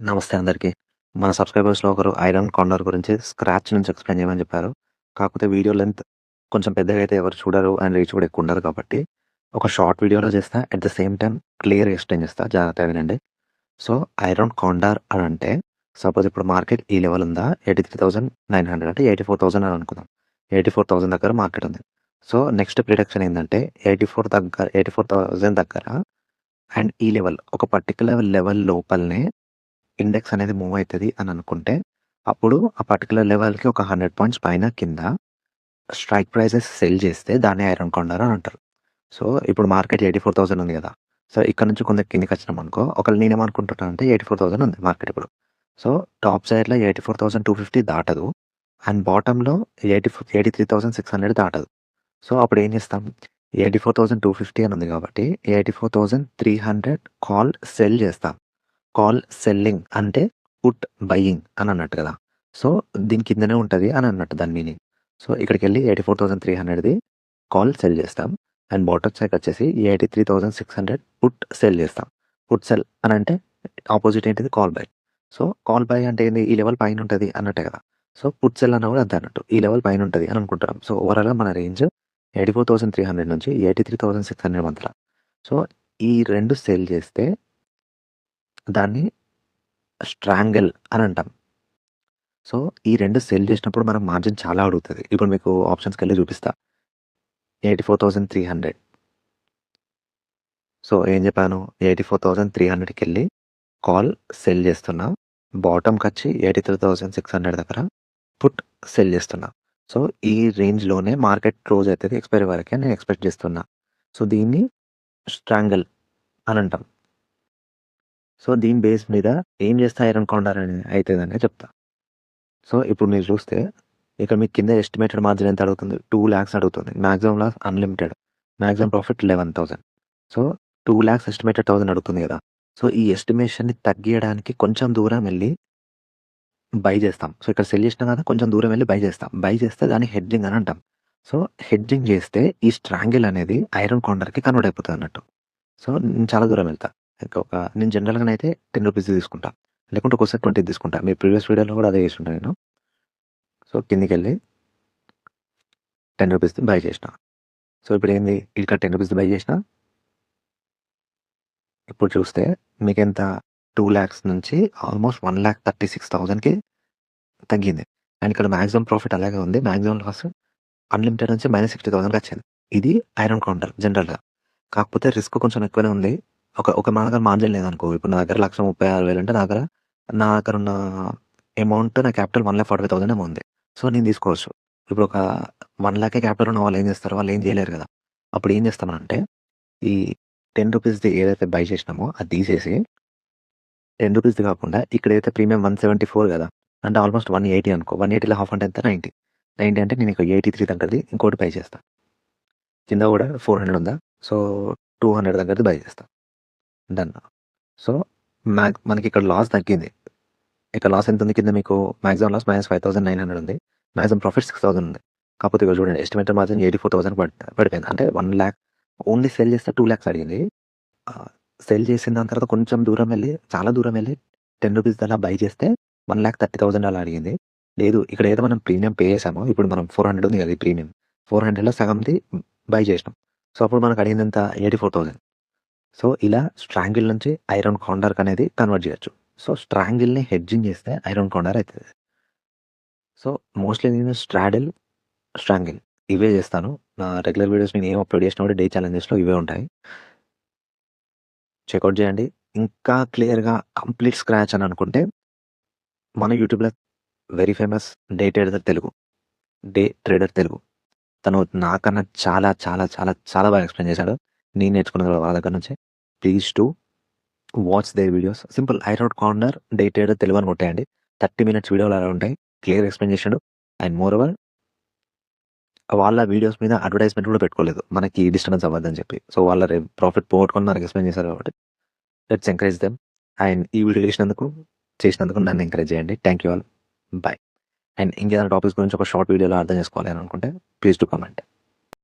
నమస్తే అందరికీ. మన సబ్‌స్క్రైబర్స్‌లో ఒకరు ఐరన్ కాండర్ గురించి స్క్రాచ్ నుంచి ఎక్స్‌ప్లెయిన్ చేయమని చెప్పారు. కాకపోతే వీడియో లెంత్ కొంచెం పెద్దగా అయితే ఎవరు చూడరు అండ్ రీచ్ కూడా ఎక్కువ ఉండదు కాబట్టి, ఒక షార్ట్ వీడియోలో చేస్తా. అట్ ద సేమ్ టైమ్ క్లియర్‌గా ఎక్స్‌ప్లెయిన్ చేస్తా. జాగ్రత్తగా వినండి. సో, ఐరన్ కాండర్ అని అంటే సపోజ్ ఇప్పుడు మార్కెట్ ఈ లెవెల్ ఉందా 83,900 అంటే 84,000 అని అనుకుందాం. 84,000 దగ్గర మార్కెట్ ఉంది. సో, నెక్స్ట్ ప్రిడిక్షన్ ఏందంటే 84,000 దగ్గర అండ్ ఈ లెవెల్ ఒక పర్టిక్యులర్ లెవెల్ లోపలనే ఇండెక్స్ అనేది మూవ్ అయితది అని అనుకుంటే, అప్పుడు ఆ పర్టిక్యులర్ లెవెల్‌కి ఒక 100 పాయింట్స్ పైన కింద స్ట్రైక్ ప్రైసెస్ సెల్ చేస్తే దాన్ని ఐరన్ కాండర్ అని అంటారు. సో, ఇప్పుడు మార్కెట్ 84,000 ఉంది గదా! సో, ఇక్కడ నుంచి కొంత కిందకొచ్చినామనుకో, ఒకవేళ నేనేమనుకుంటున్నా అంటే 84,000 ఉంది మార్కెట్ ఇప్పుడు. సో, టాప్ సైడ్‌లో 84,250 దాటదు. అండ్ బాటమ్‌లో 83,600 దాటదు. సో, అప్పుడేం చేస్తాం? 84,250 అని ఉంది కాబట్టి 84,300 కాల్ సెల్ చేస్తాం. కాల్ సెల్లింగ్ అంటే పుట్ బయింగ్ అని అన్నట్టు కదా! సో, దీని కిందనే ఉంటది అని అన్నట్టు దాని మీనింగ్. సో, ఇక్కడికెళ్ళి 84,300ది కాల్ సెల్ చేస్తాం. అండ్ బాటమ్ సైడ్‌కొచ్చేసి 83,600 పుట్ సెల్ చేస్తాం. పుట్ సెల్ అనంటే అపోజిట్ ఏంటిది? Call by. So, call by అంటే ఏంది? ఈ లెవెల్ పైనుంటది అన్నట్టే కదా! సో, పుట్ సెల్ అన్నా కూడా అంతే అన్నట్టు. ఈ లెవెల్ పైనుంటది అని అనుకుంటున్నాం. సో, ఓవరాల్‌గా మన రేంజ్ 84,300 నుంచి 83,600 మధ్యల. సో, ఈ 2 సెల్ చేస్తే దాన్ని స్ట్రాంగిల్ అని అంటాం. సో, ఈ 2 సెల్ చేసినప్పుడు మనకు మార్జిన్ చాలా అడుగుతది. ఇప్పుడు మీకు ఆప్షన్స్‌కెళ్ళి చూపిస్తా. 84,300 సో, ఏం చెప్పాను? 84,300కెళ్ళి కాల్ సెల్ చేస్తున్నా. బాటమ్‌కొచ్చి 83,600 దగ్గర పుట్ సెల్ చేస్తున్నా. సో, ఈ రేంజ్‌లోనే మార్కెట్ క్లోజ్ అయితది ఎక్స్‌పైరీ వరకే నేను ఎక్స్‌పెక్ట్ చేస్తున్నా. సో, దీన్ని స్ట్రాంగిల్ అని అంటాం. సో, దీని బేస్ మీద ఏం చేస్తే ఐరన్ కాండర్ అనేది అయితదనే చెప్తా. సో, ఇప్పుడు మీరు చూస్తే ఇక్కడ మీకు కింద ఎస్టిమేటెడ్ మార్జిన్ ఎంత అడుగుతుంది? 2,00,000 అడుగుతుంది. Maximum loss unlimited. Maximum profit 11,000. So, 2,00,000 estimated 1,000 అడుగుతుంది గదా! సో, ఈ ఎస్టిమేషన్‌ని తగ్గియడానికి కొంచెం దూరం వెళ్లి బై చేస్తాం. సో, ఇక్కడ సెల్ చేసినాం కదా! కొంచెం దూరం వెళ్లి బై చేస్తాం. బై చేస్తే దాన్ని హెడ్జింగ్ అని అంటాం. సో, హెడ్జింగ్ చేస్తే ఈ స్ట్రాంగిల్ అనేది ఐరన్ కౌంటర్‌కి కన్వర్ట్ అయిపోతదన్నట్టు. సో, నేను చాలా దూరం వెళ్తా. నేను జనరల్‌గానైతే రూ. 10 తీసుకుంటా. లేకుంటే ఒక్కోసారి 20 తీసుకుంటా. మీ ప్రీవియస్ వీడియోలో కూడా అదే చేసుంటా నేను. సో, కిందికెళ్ళి రూ. 10 బై చేసిన. సో, ఇప్పుడేంది ఇక్కడ రూ. 10 బై చేసిన. ఇప్పుడు చూస్తే మీకెంత 2,00,000 నుంచి ఆల్‌మోస్ట్ 1,36,000కి తగ్గింది. అండ్ ఇక్కడ మాక్సిమం ప్రాఫిట్ అలాగే ఉంది. మాక్సిమం లాస్ అన్‌లిమిటెడ్ నుంచి -60,000కొచ్చింది. ఇది ఐరన్ కౌంటర్ జనరల్‌గా. కాకపోతే రిస్క్ కొంచెం ఎక్కువనే ఉంది. ఒక మా దగ్గర మార్జిన్ లేదనుకో. ఇప్పుడు నా దగ్గర 1,36,000 అంటే నా దగ్గరున్న అమౌంట్ నా క్యాపిటల్ 1,40,000 ఏమో ఉంది. సో, నేను తీసుకోవచ్చు. ఇప్పుడు ఒక 1,00,000 క్యాపిటల్ ఉన్న వాళ్ళు ఏం చేస్తారు? వాళ్ళు ఏం చేయలేరు కదా! అప్పుడు ఏం చేస్తామనంటే ఈ రూ. 10ది ఏదైతే బై చేసినామో అది తీసేసి రూ. 10ది కాకుండా ఇక్కడైతే ప్రీమియం 174 గదా! అంటే ఆల్‌మోస్ట్ 180 అనుకో. 180లో హాఫ్ అంటే ఎంత? 90. 90 అంటే నేను ఇక 83 దగ్గరది ఇంకోటి బై చేస్తా. కింద కూడా 400 ఉందా? సో, 200 దగ్గరది బై చేస్తా. డన్. సో, మనకిక్కడ లాస్ తగ్గింది. ఇక్కడ లాస్ ఎంతుంది కింద మీకు మాక్సిమం లాస్ -5,900 ఉంది. మాక్సిమం ప్రాఫిట్ 6,000 ఉంది. కాకపోతే ఇక్కడ చూడండి ఎస్టిమేటెడ్ మార్జిన్ 84,000 పడిపోయింది. అంటే 1,00,000 ఓన్లీ సెల్ చేస్తే 2,00,000 అడిగింది. సెల్ చేసిన దాని తర్వాత కొంచెం దూరం వెళ్లి, చాలా దూరం వెళ్లి రూ. 10 అలా బై చేస్తే 1,30,000 అలా అడిగింది. లేదు ఇక్కడ ఏదో మనం ప్రీమియం పే చేసామో, ఇప్పుడు మనం 400 ఉంది కదా! ఈ ప్రీమియం. 400లో సగంది బై చేసినాం. సో, అప్పుడు మనకు అడిగిందెంత? 84,000. సో, ఇలా స్ట్రాంగిల్ నుంచి ఐరన్ కాండర్‌కనేది కన్వర్ట్ చేయొచ్చు. సో, స్ట్రాంగిల్‌ని హెడ్జింగ్ చేస్తే ఐరన్ కాండర్ అయితది. సో, మోస్ట్‌లీ నేను స్ట్రాంగిల్ ఇవే చేస్తాను. నా రెగ్యులర్ వీడియోస్ నేను ఏం అప్‌లోడ్ చేసినా కూడా డే ఛాలెంజెస్‌లో ఇవే ఉంటాయి. చెకౌట్ చేయండి. ఇంకా క్లియర్‌గా కంప్లీట్ స్క్రాచ్ అని అనుకుంటే మన యూట్యూబ్‌లో very famous day trader Telugu. తను నాకన్నా చాలా, చాలా, చాలా, చాలా బాగా ఎక్స్‌ప్లెయిన్ చేశాడు. నేను నేర్చుకున్నది కూడా వాళ్ళ దగ్గర నుంచే. Please do watch their videos. Simple iron corner day trader Telugu అని కొట్టేయండి. 30 మినిట్స్ వీడియోలు అలా ఉంటాయి. క్లియర్‌గా ఎక్స్‌ప్లెయిన్ చేసిండు. అండ్ మోర్ ఓవర్ వాళ్ళ వీడియోస్ మీద అడ్వర్టైజ్‌మెంట్ కూడా పెట్టుకోలేదు. మనకి డిస్టర్బెన్స్ అవ్వద్దని చెప్పి. సో, వాళ్ళ ప్రాఫిట్ పోగొట్టుకొని మనకి ఎక్స్‌ప్లెయిన్ చేశారు కాబట్టి లెట్స్ ఎంకరేజ్ దెమ్. అండ్ ఈ వీడియో చేసినందుకు నన్ను ఎంకరేజ్ చేయండి. Thank you all. By. And ఇంకేదైనా టాపిక్స్ గురించి ఒక షార్ట్ వీడియోలో అర్థం చేసుకోవాలి అని అనుకుంటే ప్లీజ్ డు కామెంట్.